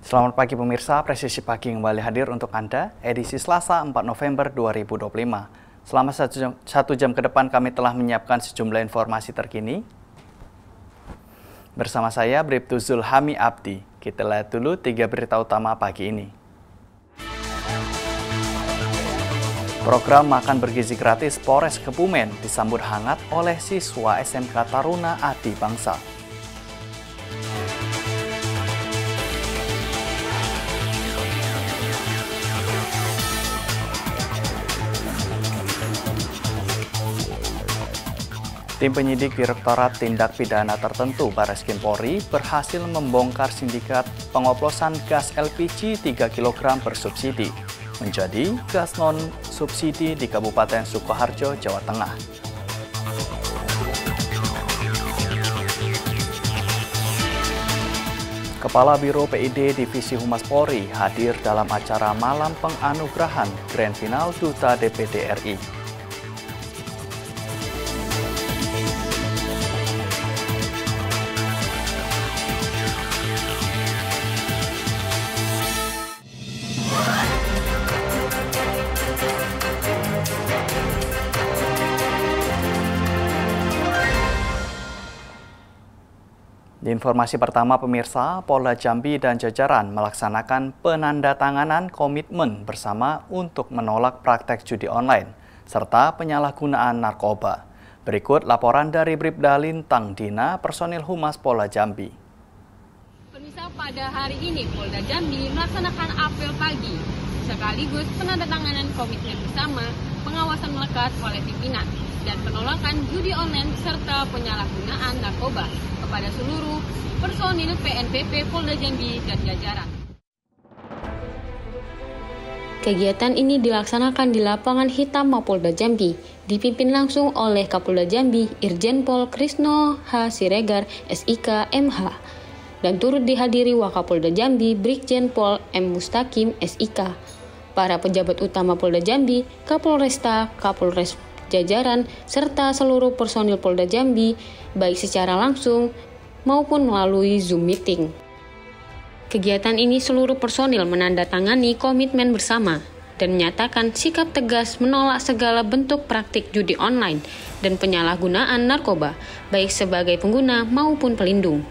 Selamat pagi pemirsa, Presisi Pagi kembali hadir untuk Anda, edisi Selasa 4 November 2025. Selama satu jam ke depan kami telah menyiapkan sejumlah informasi terkini. Bersama saya, Bribtu Zulhami Abdi. Kita lihat dulu 3 berita utama pagi ini. Program makan bergizi gratis Polres Kebumen disambut hangat oleh siswa SMK Taruna Adi Bangsa. Tim penyidik Direktorat Tindak Pidana Tertentu Barreskrim Polri berhasil membongkar sindikat pengoplosan gas LPG 3 kg bersubsidi menjadi gas non-subsidi di Kabupaten Sukoharjo, Jawa Tengah. Kepala Biro PID Divisi Humas Polri hadir dalam acara Malam Penganugerahan Grand Final Duta DPD RI. Di informasi pertama pemirsa, Polda Jambi dan jajaran melaksanakan penandatanganan komitmen bersama untuk menolak praktek judi online serta penyalahgunaan narkoba. Berikut laporan dari Bribda Lintang Dina, personil Humas Polda Jambi. Pemirsa, pada hari ini Polda Jambi melaksanakan apel pagi sekaligus penandatanganan komitmen bersama pengawasan melekat oleh pimpinan dan penolakan judi online serta penyalahgunaan narkoba kepada seluruh personil PNPP Polda Jambi dan jajaran. Kegiatan ini dilaksanakan di lapangan hitam Mapolda Jambi, dipimpin langsung oleh Kapolda Jambi Irjen Pol Krisno H. Siregar, SIK, MH, dan turut dihadiri Wakapolda Jambi Brigjen Pol M. Mustaqim, SIK, para pejabat utama Polda Jambi, Kapolresta, Kapolres jajaran, serta seluruh personil Polda Jambi, baik secara langsung maupun melalui Zoom meeting. Kegiatan ini seluruh personil menandatangani komitmen bersama dan menyatakan sikap tegas menolak segala bentuk praktik judi online dan penyalahgunaan narkoba, baik sebagai pengguna maupun pelindung.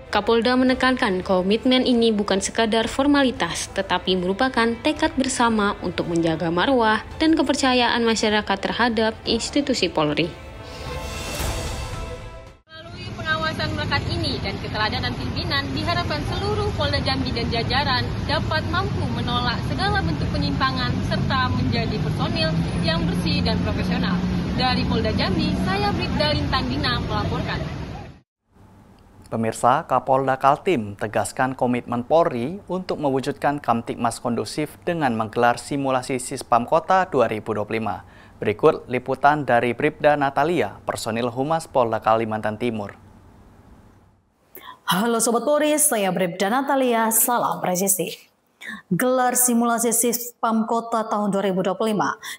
Kapolda menekankan komitmen ini bukan sekadar formalitas, tetapi merupakan tekad bersama untuk menjaga marwah dan kepercayaan masyarakat terhadap institusi Polri. Melalui pengawasan melekat ini dan keteladanan pimpinan, diharapkan seluruh Polda Jambi dan jajaran dapat mampu menolak segala bentuk penyimpangan serta menjadi personil yang bersih dan profesional. Dari Polda Jambi, saya Bribda Lintang Dina melaporkan. Pemirsa, Kapolda Kaltim tegaskan komitmen Polri untuk mewujudkan Kamtibmas kondusif dengan menggelar simulasi Sispam Kota 2025. Berikut liputan dari Bribda Natalia, personil Humas Polda Kalimantan Timur. Halo Sobat Polri, saya Bribda Natalia, salam presisi. Gelar simulasi Sispam Kota tahun 2025,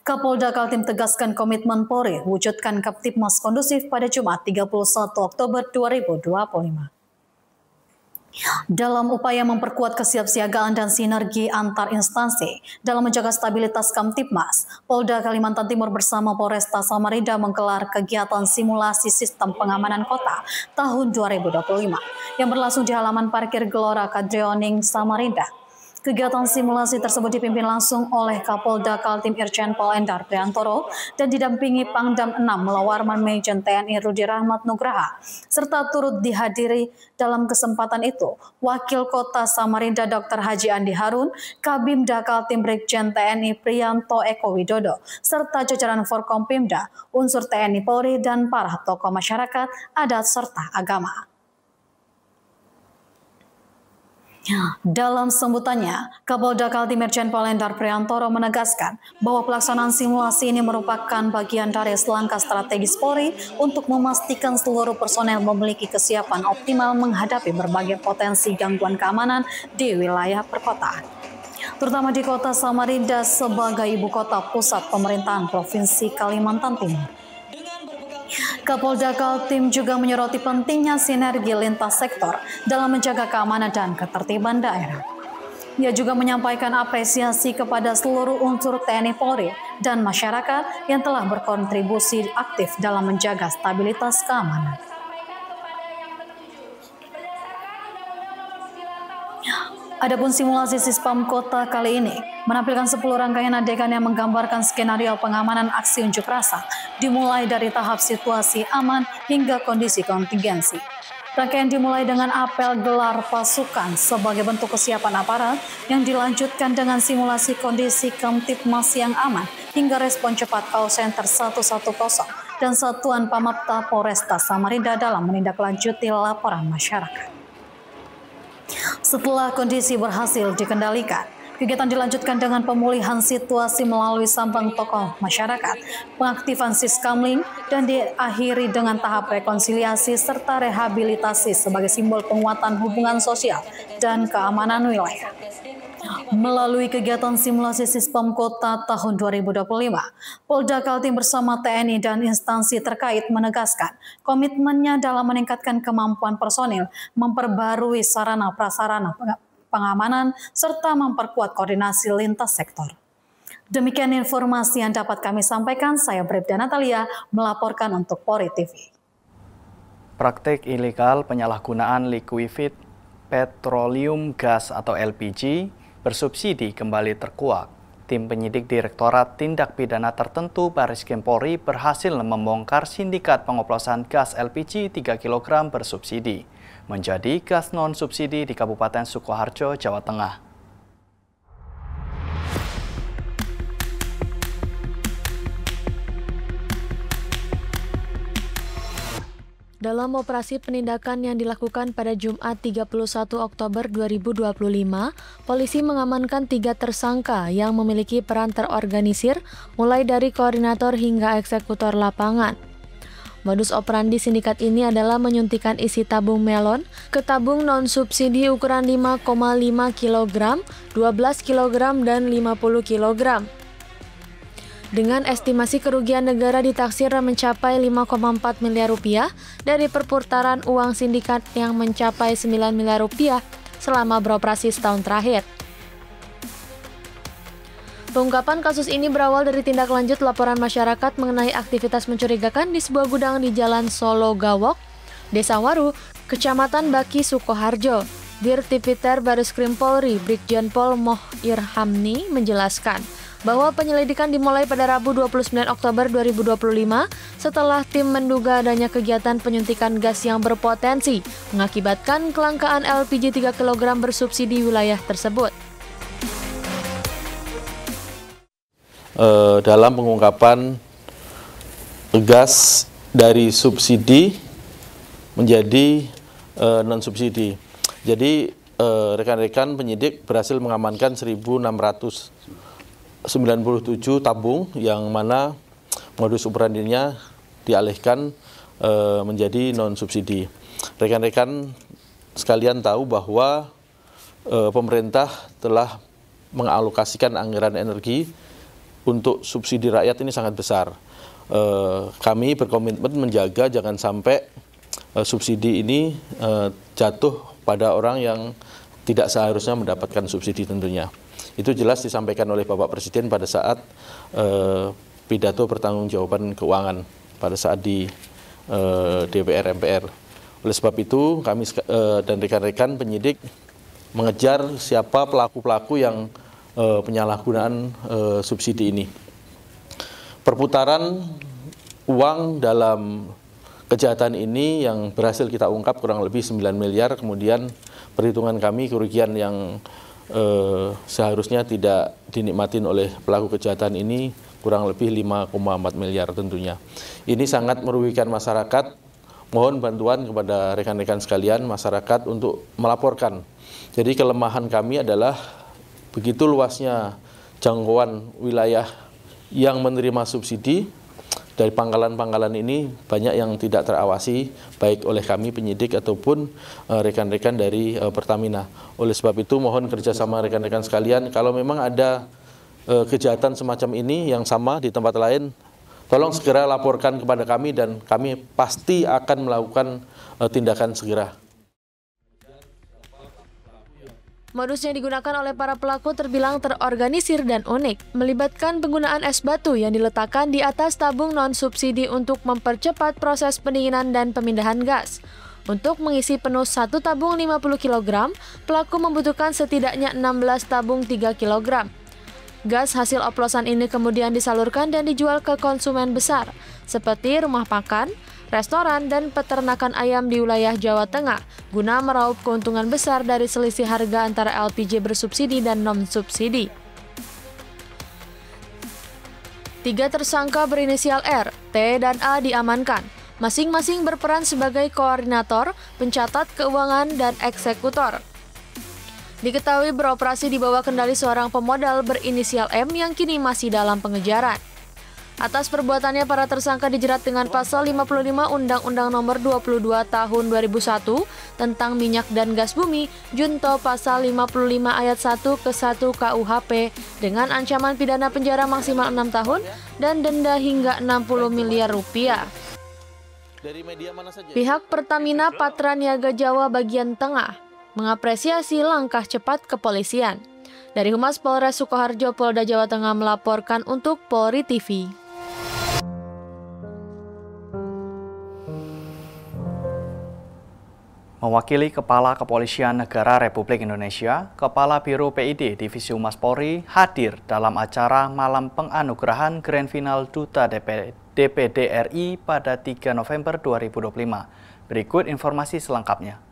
Kapolda Kaltim tegaskan komitmen Polri wujudkan Kamtibmas kondusif pada Jumat 31 Oktober 2025. Dalam upaya memperkuat kesiapsiagaan dan sinergi antar instansi dalam menjaga stabilitas Kamtibmas, Polda Kalimantan Timur bersama Polresta Samarinda menggelar kegiatan simulasi sistem pengamanan kota tahun 2025 yang berlangsung di halaman parkir Gelora Kadrioning Samarinda. Kegiatan simulasi tersebut dipimpin langsung oleh Kapolda Kaltim Irjen Pol Endar Priantoro dan didampingi Pangdam 6 Melawarman Majen TNI Rudi Rahmat Nugraha, serta turut dihadiri dalam kesempatan itu Wakil Kota Samarinda Dr. Haji Andi Harun, Kabimda Kaltim Brigjen TNI Prianto Eko Widodo, serta jajaran Forkompimda, unsur TNI Polri dan para tokoh masyarakat, adat serta agama. Dalam sambutannya, Kapolda Kaltim Irjen Pol Endar Priantoro menegaskan bahwa pelaksanaan simulasi ini merupakan bagian dari langkah strategis Polri untuk memastikan seluruh personel memiliki kesiapan optimal menghadapi berbagai potensi gangguan keamanan di wilayah perkotaan, terutama di kota Samarinda sebagai ibu kota pusat pemerintahan Provinsi Kalimantan Timur. Kapolda Kaltim juga menyoroti pentingnya sinergi lintas sektor dalam menjaga keamanan dan ketertiban daerah. Ia juga menyampaikan apresiasi kepada seluruh unsur TNI Polri dan masyarakat yang telah berkontribusi aktif dalam menjaga stabilitas keamanan. Adapun simulasi Sispam Kota kali ini menampilkan 10 rangkaian adegan yang menggambarkan skenario pengamanan aksi unjuk rasa, dimulai dari tahap situasi aman hingga kondisi kontingensi. Rangkaian dimulai dengan apel gelar pasukan sebagai bentuk kesiapan aparat yang dilanjutkan dengan simulasi kondisi Kamtipmas yang aman hingga respon cepat call center 110 dan Satuan Pamapta Polresta Samarinda dalam menindaklanjuti laporan masyarakat. Setelah kondisi berhasil dikendalikan, kegiatan dilanjutkan dengan pemulihan situasi melalui sambang tokoh masyarakat, pengaktifan Siskamling, dan diakhiri dengan tahap rekonsiliasi serta rehabilitasi sebagai simbol penguatan hubungan sosial dan keamanan wilayah. Melalui kegiatan simulasi Sispam Kota tahun 2025, Polda Kaltim bersama TNI dan instansi terkait menegaskan komitmennya dalam meningkatkan kemampuan personil, memperbarui sarana prasarana pengamanan, serta memperkuat koordinasi lintas sektor. Demikian informasi yang dapat kami sampaikan. Saya Bribda Natalia melaporkan untuk Polri TV. Praktik ilegal penyalahgunaan likuifid petroleum gas atau LPG bersubsidi kembali terkuak. Tim penyidik Direktorat Tindak Pidana Tertentu Bareskrim Polri berhasil membongkar sindikat pengoplosan gas LPG 3 kg bersubsidi menjadi gas non-subsidi di Kabupaten Sukoharjo, Jawa Tengah. Dalam operasi penindakan yang dilakukan pada Jumat 31 Oktober 2025, polisi mengamankan 3 tersangka yang memiliki peran terorganisir, mulai dari koordinator hingga eksekutor lapangan. Modus operandi sindikat ini adalah menyuntikkan isi tabung melon ke tabung non-subsidi ukuran 5,5 kg, 12 kg, dan 50 kg. Dengan estimasi kerugian negara ditaksir mencapai 5,4 miliar rupiah dari perputaran uang sindikat yang mencapai 9 miliar rupiah selama beroperasi setahun terakhir. Pengungkapan kasus ini berawal dari tindak lanjut laporan masyarakat mengenai aktivitas mencurigakan di sebuah gudang di Jalan Solo Gawok, Desa Waru, Kecamatan Baki, Sukoharjo. Dirtipiter Bareskrim Polri, Brigjen Pol Moh Irhamni menjelaskan bahwa penyelidikan dimulai pada Rabu 29 Oktober 2025 setelah tim menduga adanya kegiatan penyuntikan gas yang berpotensi mengakibatkan kelangkaan LPG 3 kg bersubsidi wilayah tersebut. Dalam pengungkapan gas dari subsidi menjadi non-subsidi. Jadi rekan-rekan penyidik berhasil mengamankan 1.697 tabung yang mana modus operandinya dialihkan menjadi non-subsidi. Rekan-rekan sekalian tahu bahwa pemerintah telah mengalokasikan anggaran energi untuk subsidi rakyat ini sangat besar. Kami berkomitmen menjaga jangan sampai subsidi ini jatuh pada orang yang tidak seharusnya mendapatkan subsidi tentunya. Itu jelas disampaikan oleh Bapak Presiden pada saat pidato pertanggungjawaban keuangan pada saat di DPR MPR. Oleh sebab itu kami dan rekan-rekan penyidik mengejar siapa pelaku-pelaku yang penyalahgunaan subsidi ini. Perputaran uang dalam kejahatan ini yang berhasil kita ungkap kurang lebih 9 miliar, kemudian perhitungan kami kerugian yang seharusnya tidak dinikmatin oleh pelaku kejahatan ini kurang lebih 5,4 miliar tentunya. Ini sangat merugikan masyarakat. Mohon bantuan kepada rekan-rekan sekalian masyarakat untuk melaporkan. Jadi kelemahan kami adalah begitu luasnya jangkauan wilayah yang menerima subsidi. Dari pangkalan-pangkalan ini banyak yang tidak terawasi baik oleh kami penyidik ataupun rekan-rekan dari Pertamina. Oleh sebab itu mohon kerjasama rekan-rekan sekalian, kalau memang ada kejahatan semacam ini yang sama di tempat lain, tolong segera laporkan kepada kami dan kami pasti akan melakukan tindakan segera. Modus yang digunakan oleh para pelaku terbilang terorganisir dan unik, melibatkan penggunaan es batu yang diletakkan di atas tabung non-subsidi untuk mempercepat proses pendinginan dan pemindahan gas. Untuk mengisi penuh satu tabung 50 kg, pelaku membutuhkan setidaknya 16 tabung 3 kg. Gas hasil oplosan ini kemudian disalurkan dan dijual ke konsumen besar, seperti rumah makan, restoran, dan peternakan ayam di wilayah Jawa Tengah, guna meraup keuntungan besar dari selisih harga antara LPG bersubsidi dan non-subsidi. 3 tersangka berinisial R, T, dan A diamankan, masing-masing berperan sebagai koordinator, pencatat keuangan, dan eksekutor. Diketahui beroperasi di bawah kendali seorang pemodal berinisial M yang kini masih dalam pengejaran. Atas perbuatannya, para tersangka dijerat dengan pasal 55 Undang-Undang Nomor 22 Tahun 2001 tentang minyak dan gas bumi, junto pasal 55 ayat 1 ke 1 KUHP dengan ancaman pidana penjara maksimal 6 tahun dan denda hingga 60 miliar rupiah. Pihak Pertamina Patra Niaga Jawa bagian tengah mengapresiasi langkah cepat kepolisian. Dari Humas Polres Sukoharjo, Polda Jawa Tengah melaporkan untuk Polri TV. Mewakili Kepala Kepolisian Negara Republik Indonesia, Kepala Biro PID Divisi Humas Polri hadir dalam acara Malam Penganugerahan Grand Final Duta DPD RI pada 3 November 2025. Berikut informasi selengkapnya.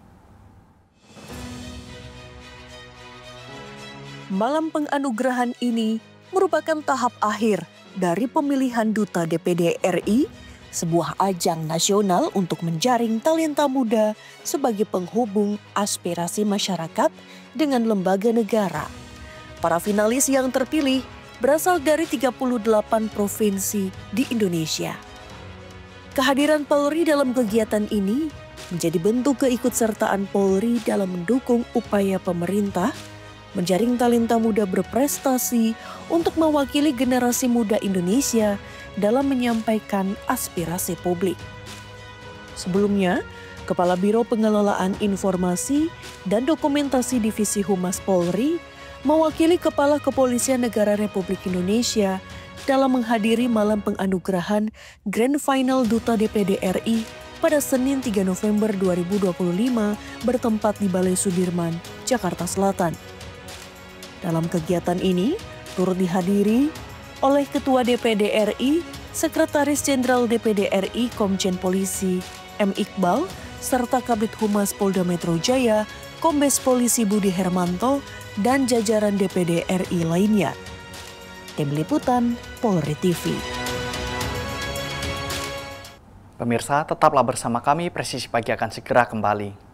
Malam penganugerahan ini merupakan tahap akhir dari pemilihan Duta DPD RI, sebuah ajang nasional untuk menjaring talenta muda sebagai penghubung aspirasi masyarakat dengan lembaga negara. Para finalis yang terpilih berasal dari 38 provinsi di Indonesia. Kehadiran Polri dalam kegiatan ini menjadi bentuk keikutsertaan Polri dalam mendukung upaya pemerintah menjaring talenta muda berprestasi untuk mewakili generasi muda Indonesia dalam menyampaikan aspirasi publik. Sebelumnya, Kepala Biro Pengelolaan Informasi dan Dokumentasi Divisi Humas Polri mewakili Kepala Kepolisian Negara Republik Indonesia dalam menghadiri malam penganugerahan Grand Final Duta DPD RI pada Senin 3 November 2025 bertempat di Balai Sudirman, Jakarta Selatan. Dalam kegiatan ini turut dihadiri oleh Ketua DPD RI, Sekretaris Jenderal DPD RI Komjen Polisi M. Iqbal, serta Kabid Humas Polda Metro Jaya, Kombes Polisi Budi Hermanto, dan jajaran DPD RI lainnya. Tim Liputan Polri TV. Pemirsa, tetaplah bersama kami, Presisi Pagi akan segera kembali.